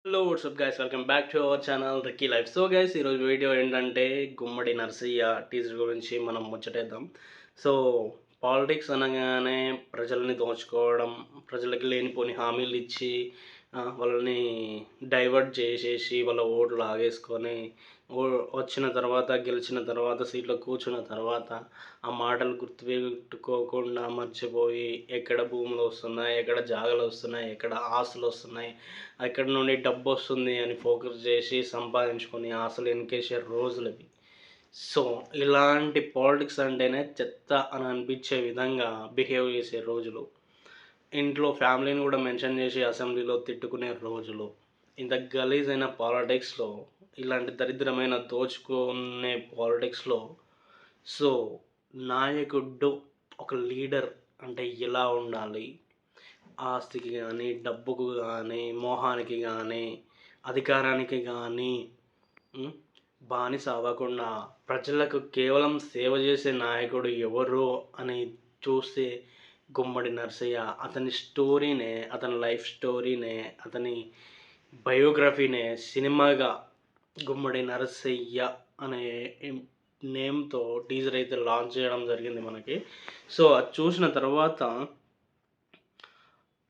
Hello what's up guys, welcome back to our channel Ricky life. So guys, ఈరోజు video ఏంటంటే Gummadi Narsaiah teaser గురించి మనం ముచ్చటేద్దాం. So politics అనగానే ప్రజల్ని దోచుకోవడం, ప్రజలకి లేనిపోని హామీలు ఇచ్చి వాళ్ళని డైవర్ట్ చేసేసి వాళ్ళ ఓట్లు లాగేసుకొని వచ్చిన తర్వాత, గెలిచిన తర్వాత, సీట్లో కూర్చున్న తర్వాత ఆ మాటలు గుర్తుపెట్టుకోకుండా మర్చిపోయి ఎక్కడ భూములు వస్తున్నాయి, ఎక్కడ జాగాలు వస్తున్నాయి, ఎక్కడ ఆస్తులు వస్తున్నాయి, ఎక్కడి నుండి డబ్బు వస్తుంది అని ఫోకస్ చేసి సంపాదించుకొని ఆశలు ఎన్నికేసే రోజులు ఇవి. సో ఇలాంటి పాలిటిక్స్ అంటేనే చెత్త అని అనిపించే విధంగా బిహేవ్ చేసే రోజులు, ఇంట్లో ఫ్యామిలీని కూడా మెన్షన్ చేసి అసెంబ్లీలో తిట్టుకునే రోజులు. ఇంత గలీజ్ అయిన పాలిటిక్స్లో, ఇలాంటి దరిద్రమైన దోచుకునే పాలిటిక్స్లో, సో నాయకుడు ఒక లీడర్ అంటే ఎలా ఉండాలి, ఆస్తికి కానీ, డబ్బుకు కానీ, మోహానికి కానీ, అధికారానికి కానీ బానిస అవ్వకుండా ప్రజలకు కేవలం సేవ చేసే నాయకుడు ఎవరు అని చూస్తే గుమ్మడి నర్సయ్య. అతని స్టోరీనే, అతని లైఫ్ స్టోరీనే, అతని బయోగ్రఫీనే సినిమాగా గుమ్మడి నరసయ్య అనే నేమ్తో టీజర్ అయితే లాంచ్ చేయడం జరిగింది మనకి. సో అది చూసిన తర్వాత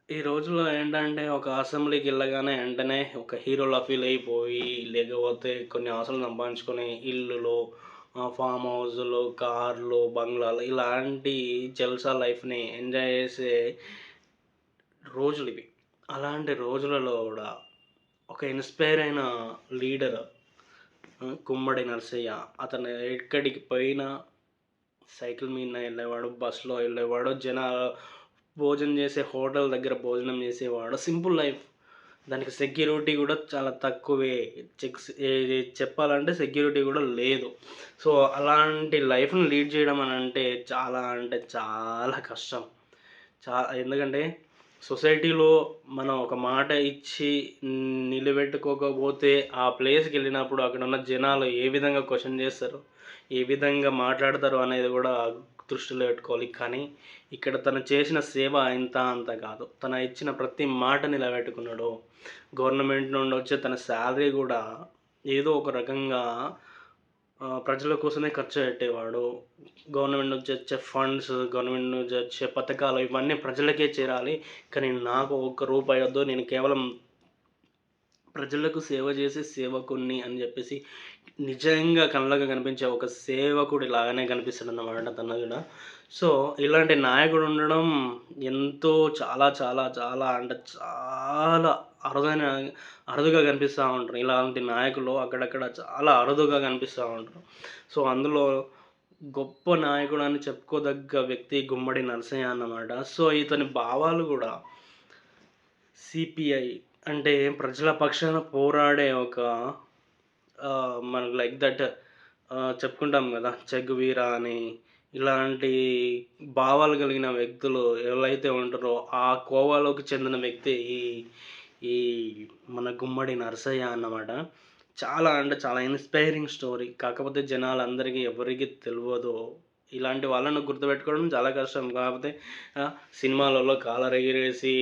ఈ రోజుల్లో ఏంటంటే ఒక అసెంబ్లీకి వెళ్ళగానే వెంటనే ఒక హీరోలా ఫీల్ అయిపోయి, లేకపోతే కొన్ని ఆశలు సంపాదించుకొని ఇల్లులు, ఫామ్ హౌజులు, కార్లు, బంగ్లాలు ఇలాంటి జల్సా లైఫ్ని ఎంజాయ్ చేసే రోజులు ఇవి. అలాంటి రోజులలో కూడా ఒక ఇన్స్పైర్ అయిన లీడర్ గుమ్మడి నరసయ్య. అతను ఎక్కడికి పోయినా సైకిల్ మీద వెళ్ళేవాడు, బస్సులో వెళ్ళేవాడు, భోజనం చేసే హోటల్ దగ్గర భోజనం చేసేవాడు. Simple life. దానికి సెక్యూరిటీ కూడా చాలా తక్కువే. చెప్పాలంటే సెక్యూరిటీ కూడా లేదు. సో అలాంటి లైఫ్ని లీడ్ చేయడం అని అంటే చాలా కష్టం. ఎందుకంటే సొసైటీలో మనం ఒక మాట ఇచ్చి నిలబెట్టుకోకపోతే ఆ ప్లేస్కి వెళ్ళినప్పుడు అక్కడ ఉన్న జనాలు ఏ విధంగా క్వశ్చన్ చేస్తారు, ఏ విధంగా మాట్లాడతారు అనేది కూడా దృష్టిలో పెట్టుకోవాలి. కానీ ఇక్కడ తను చేసిన సేవ ఇంత అంత కాదు. తను ఇచ్చిన ప్రతి మాట నిలబెట్టుకున్నాడు. గవర్నమెంట్ నుండి వచ్చే తన శాలరీ కూడా ఏదో ఒక రకంగా ప్రజల కోసమే ఖర్చు పెట్టేవాడు. గవర్నమెంట్ నుంచి వచ్చే ఫండ్స్, గవర్నమెంట్ నుంచి వచ్చే పథకాలు ఇవన్నీ ప్రజలకే చేరాలి. కానీ నాకు ఒక్క రూపాయి వద్దు, నేను కేవలం ప్రజలకు సేవ చేసే సేవకుణ్ణి అని చెప్పేసి నిజంగా కళ్ళకు కనిపించే ఒక సేవకుడి లాగానే కనిపిస్తాడు అన్నమాట తను కూడా. సో ఇలాంటి నాయకుడు ఉండడం ఎంతో చాలా చాలా చాలా అంటే చాలా అరుదుగా కనిపిస్తూ ఉంటారు. ఇలాంటి నాయకులు అక్కడక్కడ చాలా అరుదుగా కనిపిస్తూ ఉంటారు. సో అందులో గొప్ప నాయకుడు అని చెప్పుకోదగ్గ వ్యక్తి గుమ్మడి నరసయ్య అన్నమాట. సో ఇతని భావాలు కూడా సిపిఐ అంటే ప్రజల పక్షాన పోరాడే ఒక మనకు లైక్ దట్ చెప్పుకుంటాం కదా, చెగువీర అని. ఇలాంటి భావాలు కలిగిన వ్యక్తులు ఎవరైతే ఉంటారో ఆ కోవాలోకి చెందిన వ్యక్తి ఈ ఈ మన గుమ్మడి నరసయ్య అన్నమాట. చాలా అంటే చాలా ఇన్స్పైరింగ్ స్టోరీ. కాకపోతే జనాలందరికీ ఎవరికి తెలియదు. ఇలాంటి వాళ్ళను గుర్తుపెట్టుకోవడం చాలా కష్టం. కాకపోతే సినిమాలలో కాలర్ ఎగిరేసి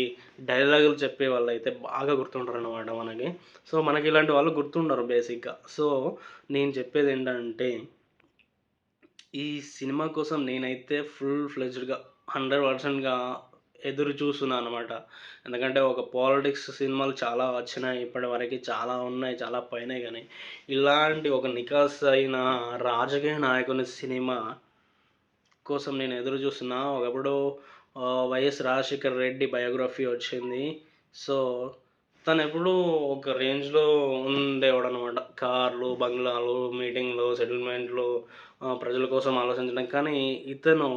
డైలాగులు చెప్పే వాళ్ళు అయితే బాగా గుర్తుంటారు అన్నమాట మనకి. సో మనకి ఇలాంటి వాళ్ళు గుర్తుండరు బేసిక్గా. సో నేను చెప్పేది ఏంటంటే, ఈ సినిమా కోసం నేనైతే ఫుల్ ఫ్లెజ్డ్గా 100%గా ఎదురు చూస్తున్నాను అనమాట. ఎందుకంటే ఒక పాలిటిక్స్ సినిమాలు చాలా వచ్చినాయి ఇప్పటివరకు, చాలా ఉన్నాయి, చాలా పోయినాయి. కానీ ఇలాంటి ఒక నికాస్ అయిన రాజకీయ నాయకుని సినిమా కోసం నేను ఎదురు చూస్తున్నా. ఒకప్పుడు వైఎస్ రాజశేఖర్ రెడ్డి బయోగ్రఫీ వచ్చింది. సో తను ఎప్పుడూ ఒక రేంజ్లో ఉండేవాడు అనమాట. కార్లు, బంగ్లాలు, మీటింగ్లు, సెటిల్మెంట్లు, ప్రజల కోసం ఆలోచించడం. కానీ ఇతను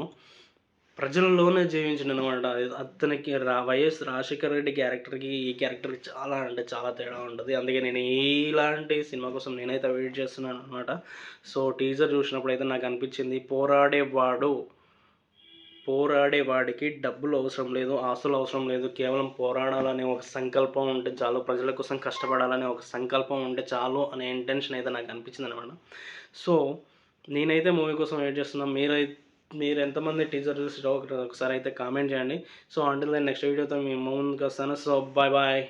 ప్రజలలోనే జీవించిండు అనమాట. అతనికి వైఎస్ రాజశేఖర్ రెడ్డి క్యారెక్టర్కి ఈ క్యారెక్టర్కి చాలా అంటే చాలా తేడా ఉంటుంది. అందుకే నేను ఇలాంటి సినిమా కోసం నేనైతే వెయిట్ చేస్తున్నాను అనమాట. సో టీజర్ చూసినప్పుడు అయితే నాకు అనిపించింది, పోరాడేవాడికి డబ్బులు అవసరం లేదు, ఆస్తులు అవసరం లేదు. కేవలం పోరాడాలనే ఒక సంకల్పం ఉంటే చాలు, ప్రజల కోసం కష్టపడాలనే ఒక సంకల్పం ఉంటే చాలు అనే ఇంటెన్షన్ అయితే నాకు అనిపించింది అనమాట. సో నేనైతే మూవీ కోసం వెయిట్ చేస్తున్నాను. మీరు ఎంతమంది టీజర్ చూసి ఒకసారి అయితే కామెంట్ చేయండి. సో అంటిల్ దెన్ నెక్స్ట్ వీడియోతో మీ ముందుకు వస్తాను. So bye.